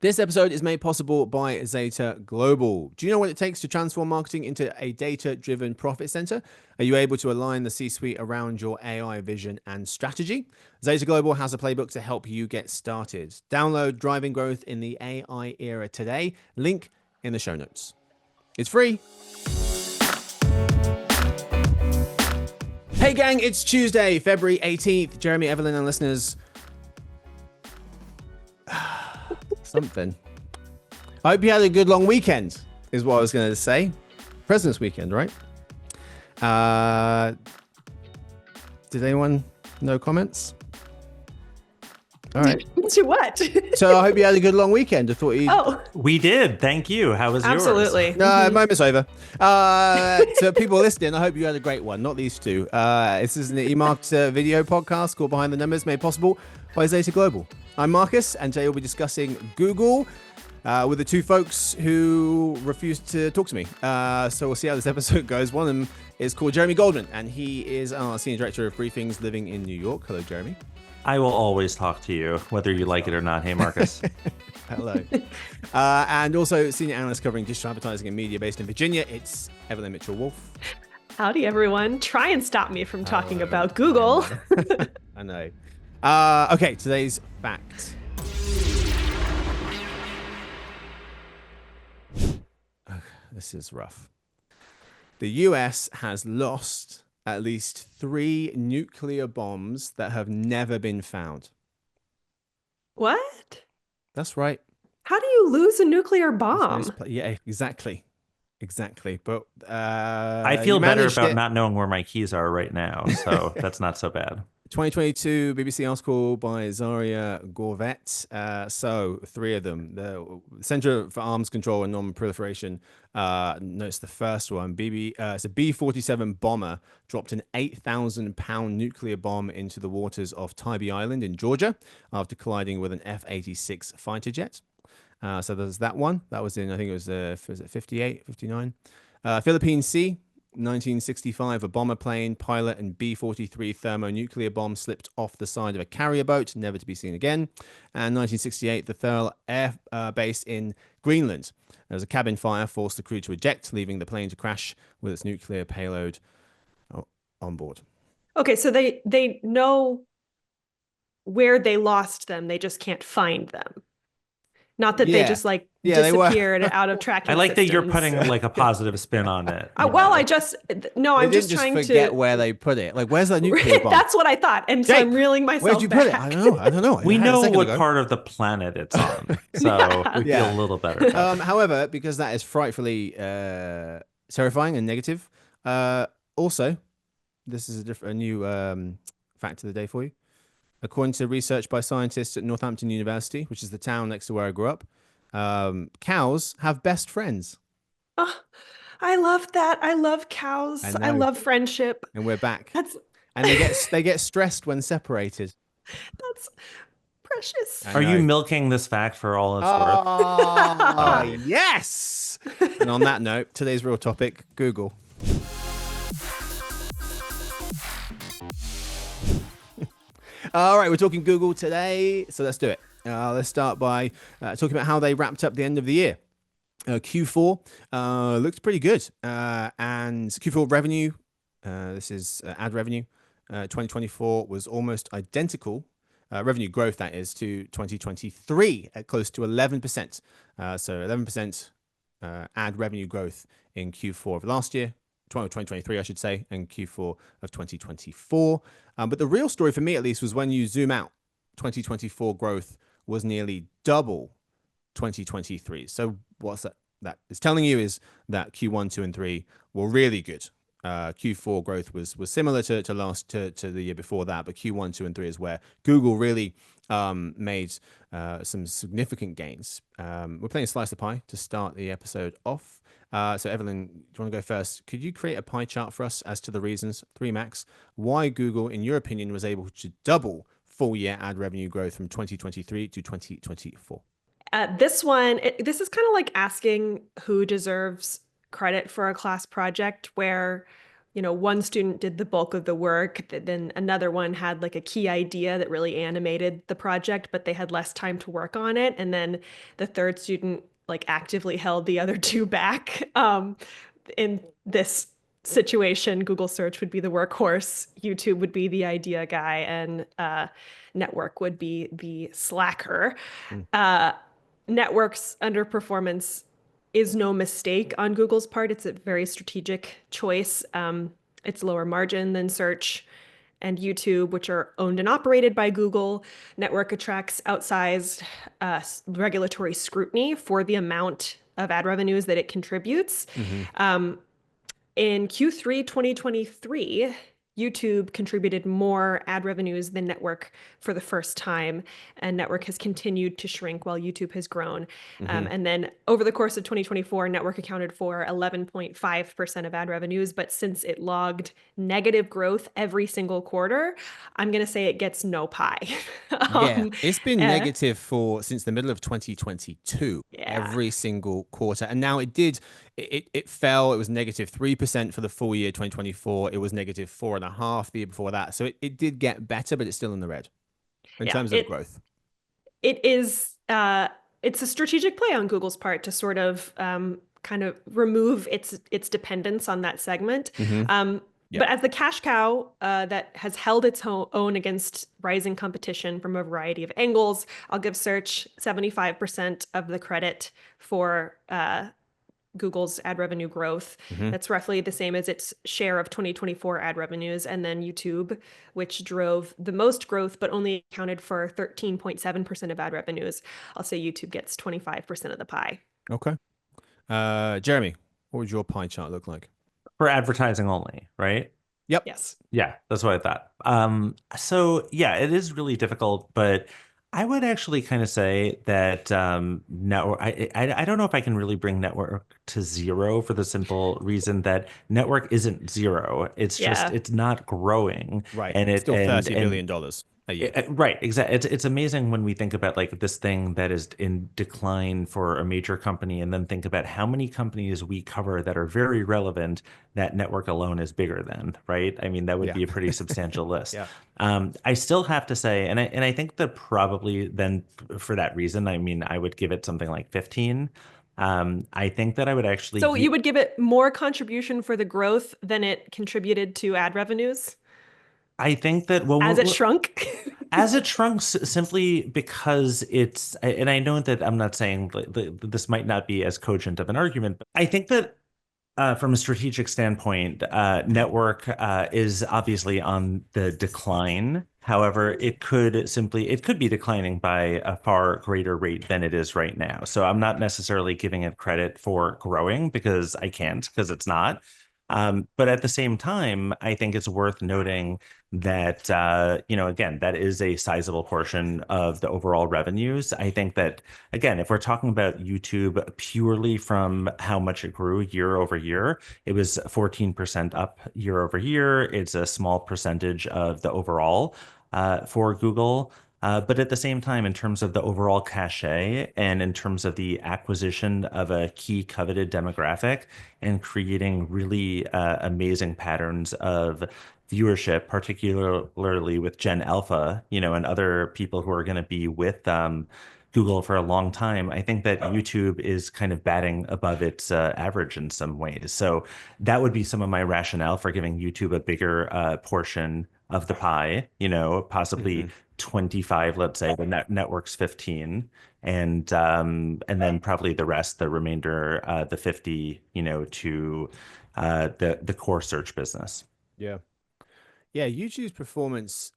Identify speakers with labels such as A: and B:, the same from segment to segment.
A: This episode is made possible by Zeta Global. Do you know what it takes to transform marketing into a data-driven profit center? Are you able to align the C-suite around your AI vision and strategy? Zeta Global has a playbook to help you get started. Download Driving Growth in the AI Era today. Link in the show notes. It's free. Hey gang, it's Tuesday, February 18th. Jeremy, Evelyn, and listeners. Something. I hope you had a good long weekend, is what I was going to say. President's weekend, right? Did anyone know comments? All right.
B: To what?
A: So I hope you had a good long weekend. I thought you.
B: Oh,
C: we did. Thank you. How was yours?
B: absolutely.
A: No, moment's over. To people listening, I hope you had a great one. Not these two. This is an eMarketer video podcast called Behind the Numbers, made possible by Zeta Global. I'm Marcus, and today we'll be discussing Google with the two folks who refused to talk to me. So we'll see how this episode goes. One of them is called Jeremy Goldman, and he is our Senior Director of Briefings living in New York. Hello, Jeremy.
C: I will always talk to you, whether you like it or not. Hey, Marcus.
A: Hello. And also Senior Analyst covering digital advertising and media based in Virginia. It's Evelyn Mitchell-Wolf.
B: Howdy, everyone. Try and stop me from talking about Google.
A: I know. Okay, today's fact. This is rough. The US has lost at least 3 nuclear bombs that have never been found.
B: What?
A: That's right.
B: How do you lose a nuclear bomb?
A: Yeah, exactly. But
C: I feel better about not knowing where my keys are right now, so that's not so bad. 2022
A: BBC article by Zaria Gorvet. So 3 of them. The Center for Arms Control and Non-Proliferation notes the first one. It's a B-47 bomber dropped an 8,000-pound nuclear bomb into the waters of Tybee Island in Georgia after colliding with an F-86 fighter jet. So there's that one. That was in, I think it was 58, 59. Philippine Sea. 1965, a bomber plane, pilot, and B-43 thermonuclear bomb slipped off the side of a carrier boat, never to be seen again. And 1968, the Thurl Air Base in Greenland. There was a cabin fire, forced the crew to eject, leaving the plane to crash with its nuclear payload on board.
B: Okay, so they know where they lost them. They just can't find them. Not that they just disappeared out of tracking
C: I like
B: systems.
C: that you're putting like a positive spin on it.
B: I'm just trying to
A: forget where they put it. Like, where's the nuclear bomb?
B: That's what I thought, and so I'm reeling myself
A: Where'd you put it? I don't know.
C: We know what part of the planet it's on, so we feel a little better.
A: However, because that is frightfully terrifying and negative, also, this is a new fact of the day for you. According to research by scientists at Northampton University, which is the town next to where I grew up, cows have best friends.
B: Oh, I love that. I love cows. I love friendship.
A: And we're back. And they get stressed when separated.
B: That's precious.
C: Are you milking this fact for all it's worth?
A: Oh, yes. And on that note, today's real topic, Google. All right, we're talking Google today, so let's do it. Let's start by talking about how they wrapped up the end of the year. Q4 looked pretty good, and Q4 revenue, this is ad revenue, 2024 was almost identical, revenue growth that is, to 2023 at close to 11%. So 11% ad revenue growth in Q4 of last year. 2023, I should say, and Q4 of 2024. But the real story for me, at least, was when you zoom out, 2024 growth was nearly double 2023. So what's that is telling you is that Q1, 2, and 3 were really good. Q4 growth was similar to the year before that, but Q1, 2, and 3 is where Google really made some significant gains. We're playing Slice the Pie to start the episode off. So Evelyn, do you want to go first? Could you create a pie chart for us as to the reasons, 3 max, why Google, in your opinion, was able to double full year ad revenue growth from 2023 to 2024?
B: This is kind of like asking who deserves credit for a class project, where one student did the bulk of the work, then another one had like a key idea that really animated the project, but they had less time to work on it. And then the third student like actively held the other two back. In this situation, Google search would be the workhorse, YouTube would be the idea guy, and network would be the slacker. Network's underperformance is no mistake on Google's part. It's a very strategic choice. It's lower margin than search and YouTube, which are owned and operated by Google. Network attracts outsized regulatory scrutiny for the amount of ad revenues that it contributes. In Q3 2023, YouTube contributed more ad revenues than Network for the first time, and Network has continued to shrink while YouTube has grown. And then over the course of 2024, Network accounted for 11.5% of ad revenues, but since it logged negative growth every single quarter, I'm going to say it gets no pie.
A: It's been negative since the middle of 2022, every single quarter. And now it fell. It was negative 3% for the full year 2024. It was negative 4.5% the year before that. So it did get better, but it's still in the red in terms of growth.
B: It is. It's a strategic play on Google's part to sort of kind of remove its dependence on that segment. But as the cash cow that has held its own against rising competition from a variety of angles, I'll give search 75% of the credit for Google's ad revenue growth. That's roughly the same as its share of 2024 ad revenues. And then YouTube, which drove the most growth, but only accounted for 13.7% of ad revenues. I'll say YouTube gets 25% of the pie.
A: Okay. Jeremy, what would your pie chart look like?
C: For advertising only, right?
A: Yep.
B: Yes.
C: Yeah, that's what I thought. So yeah, it is really difficult, but I would actually kind of say that network. I don't know if I can really bring network to zero for the simple reason that network isn't zero. It's just it's not growing.
A: Right.
C: And
A: it's still $30 billion a year.
C: Right, exactly. It's amazing when we think about like this thing that is in decline for a major company, and then think about how many companies we cover that are very relevant that network alone is bigger than, right? I mean, that would be a pretty substantial list. I still have to say, and I think that probably then for that reason, I mean, I would give it something like 15. I think that I would actually.
B: So you would give it more contribution for the growth than it contributed to ad revenues?
C: I think that
B: as it shrunk.
C: As it shrunk simply because it's, and I know that I'm not saying this might not be as cogent of an argument, but I think that from a strategic standpoint, network is obviously on the decline. However, it could be declining by a far greater rate than it is right now. So I'm not necessarily giving it credit for growing because it's not. But at the same time, I think it's worth noting that, again, that is a sizable portion of the overall revenues. I think that, again, if we're talking about YouTube purely from how much it grew year over year, it was 14% up year over year. It's a small percentage of the overall for Google. But at the same time, in terms of the overall cachet and in terms of the acquisition of a key coveted demographic and creating really amazing patterns of viewership, particularly with Gen Alpha, and other people who are going to be with Google for a long time, I think that YouTube is kind of batting above its average in some ways. So that would be some of my rationale for giving YouTube a bigger portion of the pie, possibly 25, let's say, the network's 15, and then probably the rest, the remainder, the 50, to the core search business.
A: Yeah. YouTube's performance,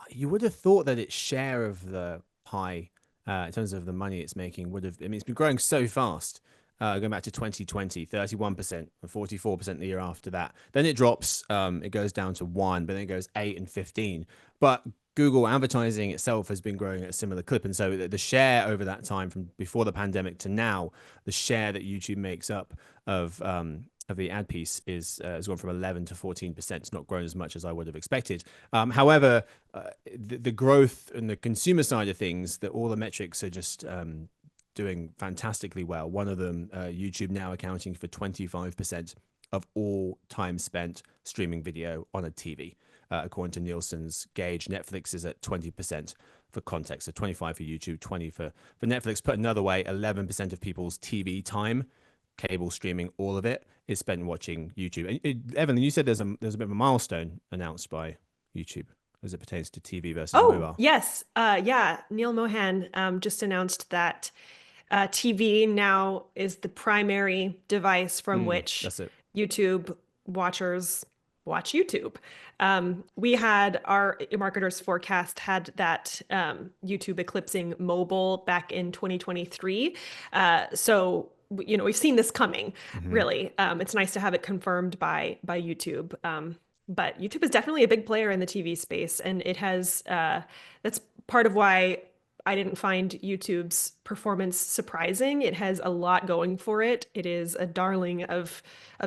A: you would have thought that its share of the pie, in terms of the money it's making, it's been growing so fast. Going back to 2020, 31% and 44% the year after that. Then it drops, it goes down to 1%, but then it goes 8% and 15%. But Google advertising itself has been growing at a similar clip. And so the share over that time from before the pandemic to now, the share that YouTube makes up of the ad piece has gone from 11 to 14%. It's not grown as much as I would have expected. However, the growth and the consumer side of things, that all the metrics are just doing fantastically well. One of them, YouTube now accounting for 25% of all time spent streaming video on a TV. According to Nielsen's gauge, Netflix is at 20% for context. So 25 for YouTube, 20 for Netflix. Put another way, 11% of people's TV time, cable streaming, all of it, is spent watching YouTube. And Evelyn, you said there's a bit of a milestone announced by YouTube as it pertains to TV versus mobile.
B: Yes. Yeah. Neil Mohan just announced that TV now is the primary device from which YouTube watchers watch YouTube. We had our marketers forecast had that YouTube eclipsing mobile back in 2023. So, we've seen this coming, really. It's nice to have it confirmed by YouTube. But YouTube is definitely a big player in the TV space, and it has, that's part of why I didn't find YouTube's performance surprising. It has a lot going for it. It is a darling of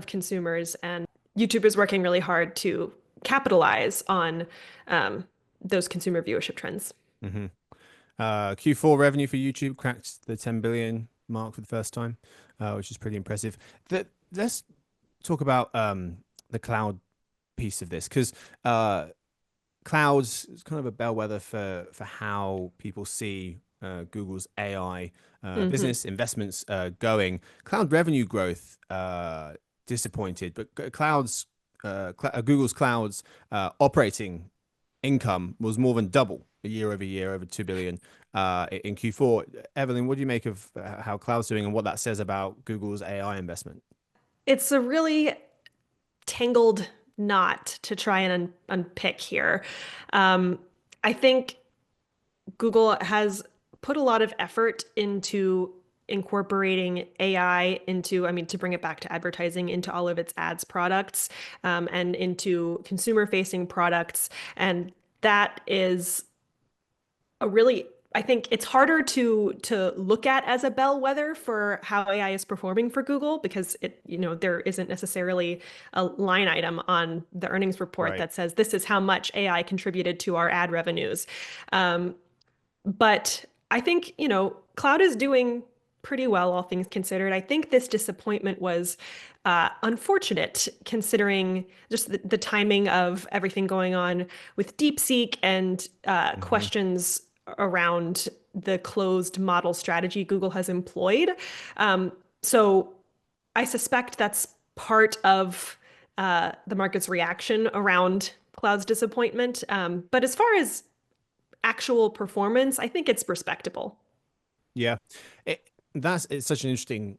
B: consumers, and YouTube is working really hard to capitalize on those consumer viewership trends.
A: Q4 revenue for YouTube cracked the 10 billion mark for the first time, which is pretty impressive. Let's talk about the cloud piece of this, because clouds is kind of a bellwether for how people see Google's AI business investments going. Cloud revenue growth disappointed, but Google's cloud's operating income was more than double year over year, over 2 billion in Q4. Evelyn, what do you make of how cloud's doing and what that says about Google's AI investment?
B: It's a really tangled knot to try and unpick here. I think Google has put a lot of effort into incorporating AI into, to bring it back to advertising, into all of its ads products and into consumer-facing products. And that is a really, I think it's harder to look at as a bellwether for how AI is performing for Google, because there isn't necessarily a line item on the earnings report that says this is how much AI contributed to our ad revenues. But I think, cloud is doing pretty well, all things considered. I think this disappointment was unfortunate, considering just the timing of everything going on with DeepSeek and questions around the closed model strategy Google has employed. So I suspect that's part of the market's reaction around cloud's disappointment. But as far as actual performance, I think it's respectable.
A: Yeah, it's such an interesting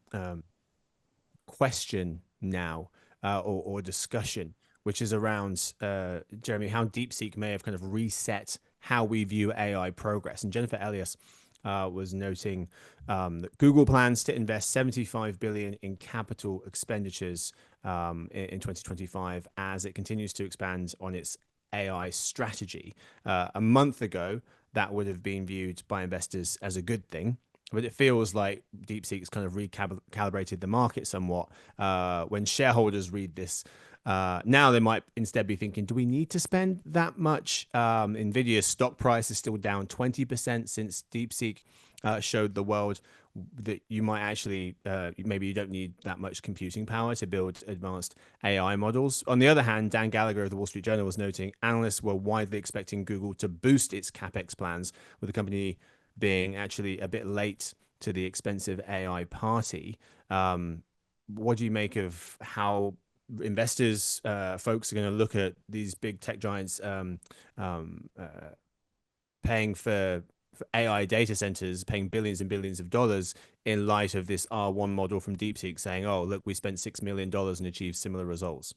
A: question now, or discussion, which is around, Jeremy, how DeepSeek may have kind of reset how we view AI progress. And Jennifer Elias was noting that Google plans to invest 75 billion in capital expenditures in 2025 as it continues to expand on its AI strategy. A month ago, that would have been viewed by investors as a good thing, but it feels like DeepSeek's kind of recalibrated the market somewhat. When shareholders read this, now they might instead be thinking, do we need to spend that much? Nvidia's stock price is still down 20% since DeepSeek showed the world that you might actually, maybe you don't need that much computing power to build advanced AI models. On the other hand, Dan Gallagher of the Wall Street Journal was noting analysts were widely expecting Google to boost its CapEx plans, with the company being actually a bit late to the expensive AI party. What do you make of how investors, folks, are going to look at these big tech giants paying for AI data centers, paying billions and billions of dollars in light of this R1 model from DeepSeek saying, oh, look, we spent $6 million and achieved similar results?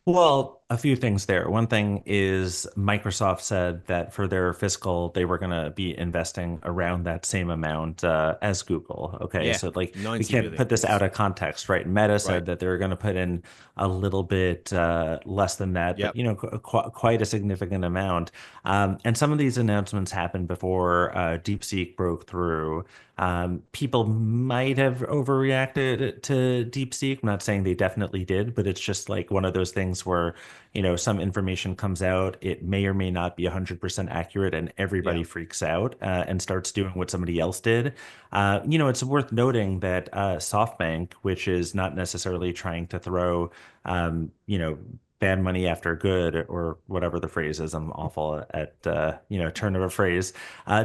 C: Well, a few things there. One thing is Microsoft said that for their fiscal, they were going to be investing around that same amount as Google. Okay,
A: Yeah,
C: so like we
A: 90
C: can't
A: billion,
C: put this
A: yes.
C: out of context, right? Meta said that they were going to put in a little bit less than that,
A: Yep.
C: but quite a significant amount. And some of these announcements happened before DeepSeek broke through. People might have overreacted to DeepSeek. I'm not saying they definitely did, but it's just like one of those things where, some information comes out, it may or may not be 100% accurate, and everybody
A: Yeah.
C: freaks out and starts doing what somebody else did. It's worth noting that SoftBank, which is not necessarily trying to throw, bad money after good, or whatever the phrase is. I'm awful at, turn of a phrase.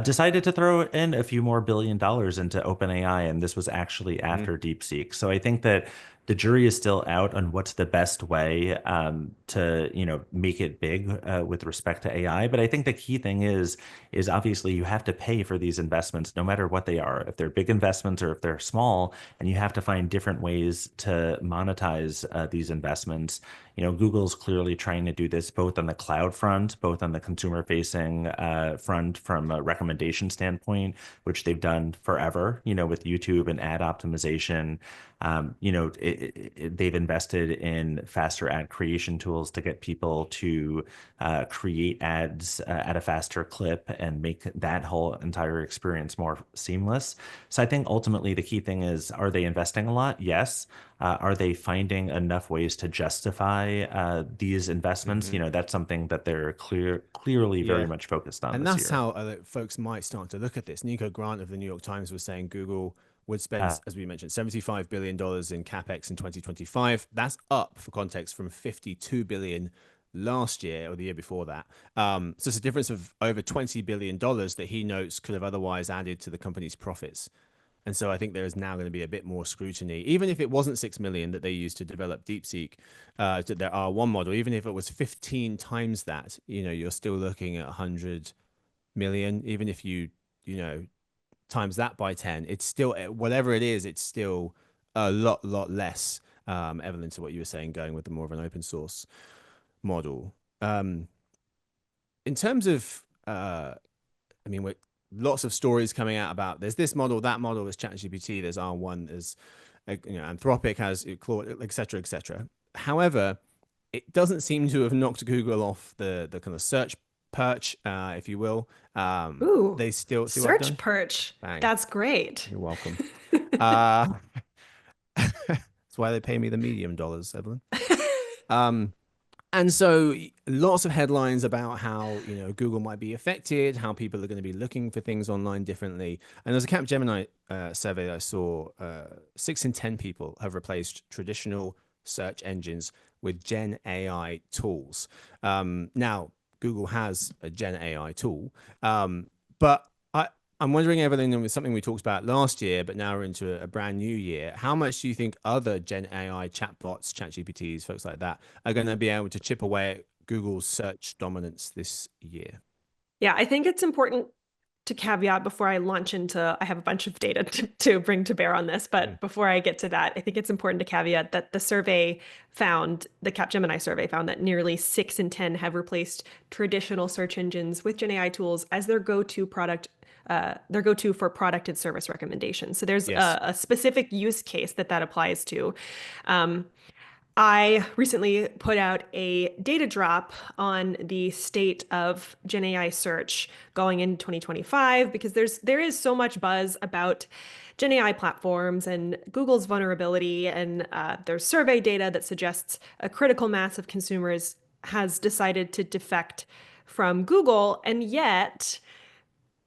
C: Decided to throw in a few more $1 billion into OpenAI, and this was actually after DeepSeek. So I think that the jury is still out on what's the best way to, make it big with respect to AI. But I think the key thing is obviously you have to pay for these investments, no matter what they are, if they're big investments or if they're small, and you have to find different ways to monetize these investments. Google's clearly trying to do this both on the cloud front, both on the consumer facing front from a recommendation standpoint, which they've done forever, with YouTube and ad optimization. They've invested in faster ad creation tools to get people to create ads at a faster clip and make that whole entire experience more seamless. So I think ultimately the key thing is, are they investing a lot? Yes. Are they finding enough ways to justify these investments? That's something that they're clearly very
A: Yeah.
C: much focused on
A: And
C: this
A: that's
C: year.
A: how folks might start to look at this. Nico Grant of the New York Times was saying Google would spend, as we mentioned, $75 billion in CapEx in 2025. That's up, for context, from $52 billion last year or the year before that. So it's a difference of over $20 billion that he notes could have otherwise added to the company's profits. And so I think there is now going to be a bit more scrutiny, even if it wasn't 6 million that they used to develop DeepSeek, to their R1 model, even if it was 15 times that, you're still looking at 100 million. Even if you times that by 10, it's still, whatever it is, it's still a lot less, Evelyn, to what you were saying, going with the more of an open source model. In terms of, lots of stories coming out about there's this model, that model, there's ChatGPT, there's R1, there's Anthropic has Claude, etc., etc. However, it doesn't seem to have knocked Google off the kind of search perch, if you will.
B: Ooh,
A: They still see what I've
B: search
A: done.
B: perch.
A: Bang,
B: That's great.
A: you're welcome. uh, that's why they pay me the medium dollars, Evelyn. Um, And so lots of headlines about how, Google might be affected, how people are going to be looking for things online differently. And there's a Capgemini survey that I saw, 6 in 10 people have replaced traditional search engines with Gen AI tools. Now, Google has a Gen AI tool, but I'm wondering, Evelyn, and it's something we talked about last year, but now we're into a brand new year. How much do you think other Gen AI chatbots, ChatGPTs, folks like that, are going to be able to chip away at Google's search dominance this year?
B: Yeah, I think it's important to caveat before I launch into, I have a bunch of data to bring to bear on this, but before I get to that, I think it's important to caveat that the Capgemini survey found that nearly 6 in 10 have replaced traditional search engines with Gen AI tools as their go-to for product and service recommendations. So there's
A: Yes.
B: a specific use case that applies to. I recently put out a data drop on the state of Gen AI search going into 2025, because there is so much buzz about Gen AI platforms and Google's vulnerability, and there's survey data that suggests a critical mass of consumers has decided to defect from Google, and yet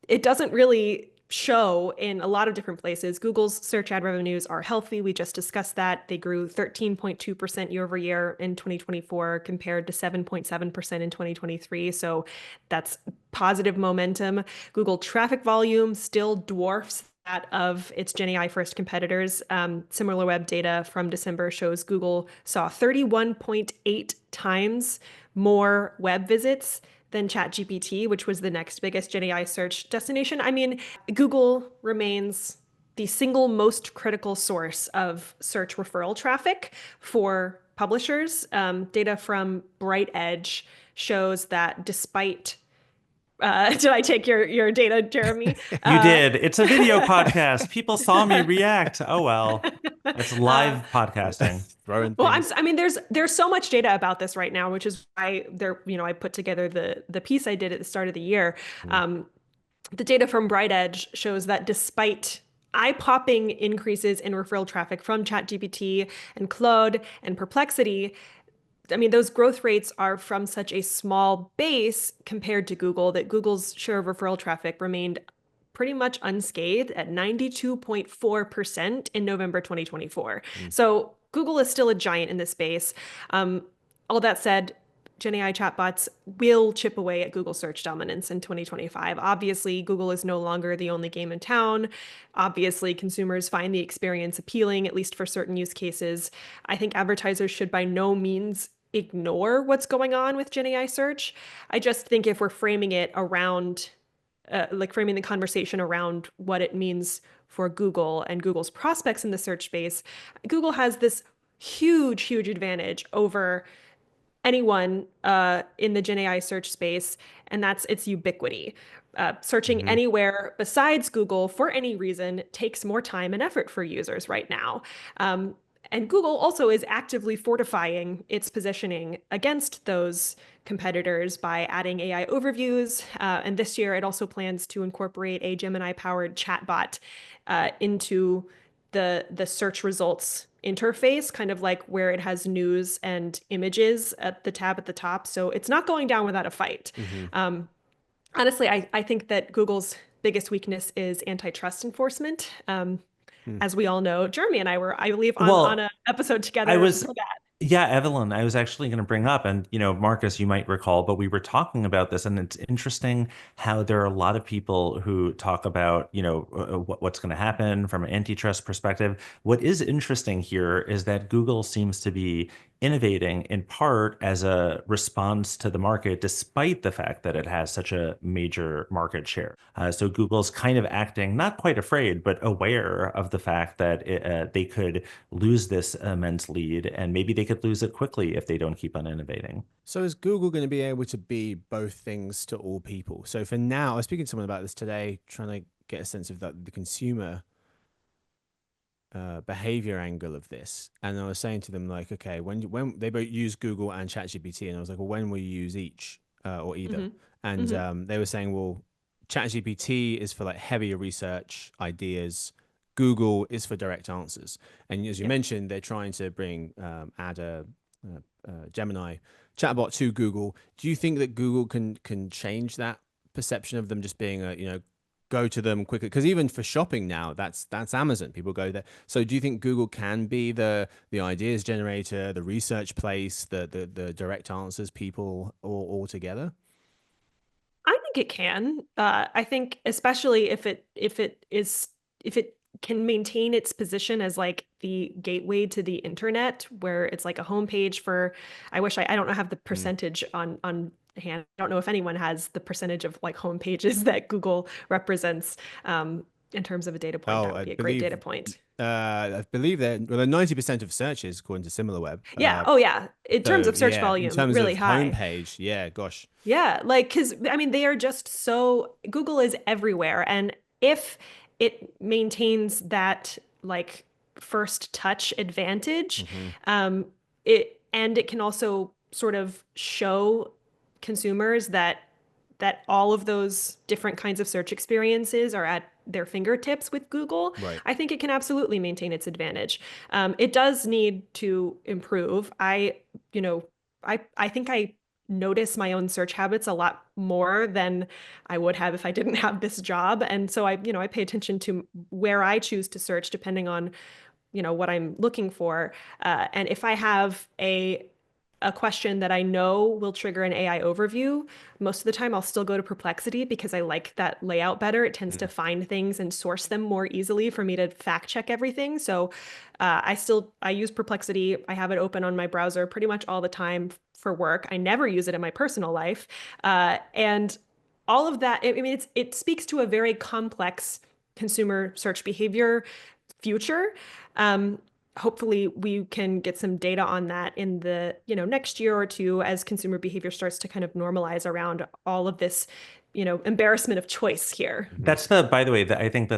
B: it doesn't really show in a lot of different places. Google's search ad revenues are healthy. We just discussed that. They grew 13.2% year over year in 2024 compared to 7.7% in 2023. So that's positive momentum. Google traffic volume still dwarfs that of its Gen AI first competitors. SimilarWeb data from December shows Google saw 31.8 times more web visits than ChatGPT, which was the next biggest Gen AI search destination. I mean, Google remains the single most critical source of search referral traffic for publishers. Data from Bright Edge shows that despite did I take your data, Jeremy?
C: You did. It's a video podcast. People saw me react. Oh, well, it's live podcasting.
A: Throwing
B: Well,
A: things.
B: I mean, there's so much data about this right now, which is why I put together the piece I did at the start of the year. The data from Bright Edge shows that despite eye-popping increases in referral traffic from ChatGPT and Claude and Perplexity. I mean, those growth rates are from such a small base compared to Google that Google's share of referral traffic remained pretty much unscathed at 92.4% in November 2024. So Google is still a giant in this space. All that said, GenAI chatbots will chip away at Google search dominance in 2025. Obviously, Google is no longer the only game in town. Obviously, consumers find the experience appealing, at least for certain use cases. I think advertisers should by no means ignore what's going on with GenAI search. I just think if we're framing it around, like framing the conversation around what it means for Google and Google's prospects in the search space, Google has this huge advantage over anyone in the GenAI search space, and that's its ubiquity. Searching anywhere besides Google for any reason takes more time and effort for users right now. And Google also is actively fortifying its positioning against those competitors by adding AI overviews. And this year, it also plans to incorporate a Gemini-powered chatbot into the search results interface, kind of like where it has news and images at the tab at the top. So it's not going down without a fight. Honestly, I think that Google's biggest weakness is antitrust enforcement. As we all know, Jeremy and I were, I believe, on an episode together
C: I was
B: for that.
C: Yeah, Evelyn, I was actually going to bring up, and Marcus, you might recall, but we were talking about this, and it's interesting how there are a lot of people who talk about, what's going to happen from an antitrust perspective. What is interesting here is that Google seems to be innovating in part as a response to the market, despite the fact that it has such a major market share. So Google's kind of acting not quite afraid, but aware of the fact that they could lose this immense lead, and maybe they could lose it quickly if they don't keep on innovating.
A: So is Google going to be able to be both things to all people? So for now, I was speaking to someone about this today, trying to get a sense of the consumer behavior angle of this, and I was saying to them, like, okay, when they both use Google and ChatGPT, and I was like, well, when will you use each or either? And they were saying, well, ChatGPT is for like heavier research ideas. Google is for direct answers. And as you mentioned, they're trying to add a Gemini chatbot to Google. Do you think that Google can change that perception of them just being go to them quickly? Because even for shopping now, that's Amazon. People go there. So do you think Google can be the ideas generator, the research place, the direct answers people all together?
B: I think it can. I think especially if it can maintain its position as like the gateway to the internet, where it's like a homepage for. I wish I don't have the percentage on hand. I don't know if anyone has the percentage of like home pages that Google represents in terms of a data point. That would be a great data point.
A: I believe that 90% of searches, according to SimilarWeb.
B: Yeah. In terms of search volume,
A: in terms
B: really
A: of
B: high.
A: homepage, yeah, gosh.
B: Yeah, like, because I mean, they are just so, Google is everywhere. And if it maintains that like first touch advantage, it can also sort of show consumers that all of those different kinds of search experiences are at their fingertips with Google.
A: Right.
B: I think it can absolutely maintain its advantage. It does need to improve. I think I notice my own search habits a lot more than I would have if I didn't have this job. And so I pay attention to where I choose to search depending on, what I'm looking for. And if I have a question that I know will trigger an AI overview, most of the time I'll still go to Perplexity because I like that layout better. It tends to find things and source them more easily for me to fact check everything. So I use Perplexity. I have it open on my browser pretty much all the time for work. I never use it in my personal life. And all of that, I mean, it speaks to a very complex consumer search behavior future. Hopefully we can get some data on that in the next year or two as consumer behavior starts to kind of normalize around all of this embarrassment of choice here.
C: By the way, I think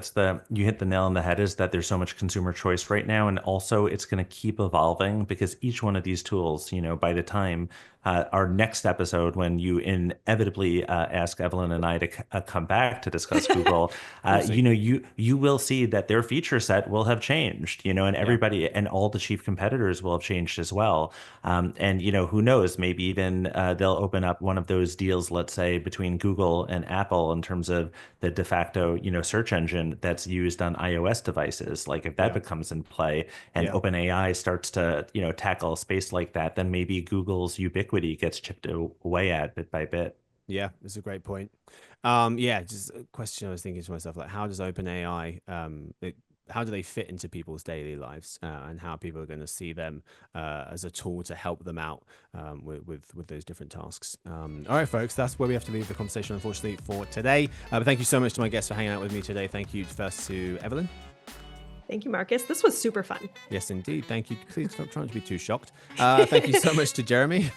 C: you hit the nail on the head, is that there's so much consumer choice right now. And also it's going to keep evolving because each one of these tools, by the time our next episode, when you inevitably ask Evelyn and I to come back to discuss Google, you will see that their feature set will have changed, and everybody and all the chief competitors will have changed as well. And who knows, maybe even they'll open up one of those deals, let's say, between Google and Apple in terms of the de facto, search engine that's used on iOS devices. Like if that becomes in play and OpenAI starts to, tackle a space like that, then maybe Google's ubiquity gets chipped away at bit by bit.
A: Yeah, that's a great point. Just a question I was thinking to myself, like, how does OpenAI, how do they fit into people's daily lives, and how people are going to see them as a tool to help them out with those different tasks. All right, folks, that's where we have to leave the conversation, unfortunately, for today. But thank you so much to my guests for hanging out with me today. Thank you first to Evelyn.
B: Thank you, Marcus. This was super fun.
A: Yes, indeed. Thank you. Please stop trying to be too shocked. Thank you so much to Jeremy.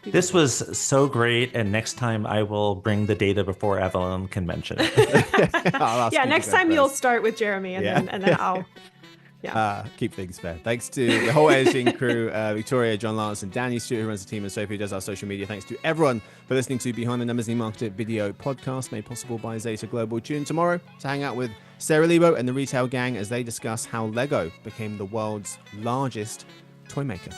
C: This was so great, and next time I will bring the data before Evelyn can mention it.
B: Yeah, next time you'll start with Jeremy, and then I'll.
A: Yeah. Keep things fair. Thanks to the whole editing crew, Victoria, John Lance, and Danny Stewart, who runs the team, and Sophie, who does our social media. Thanks to everyone for listening to Behind the Numbers eMarketer video podcast, made possible by Zeta Global. Tune in tomorrow to hang out with Sarah Lebo and the Retail Gang as they discuss how Lego became the world's largest toy maker.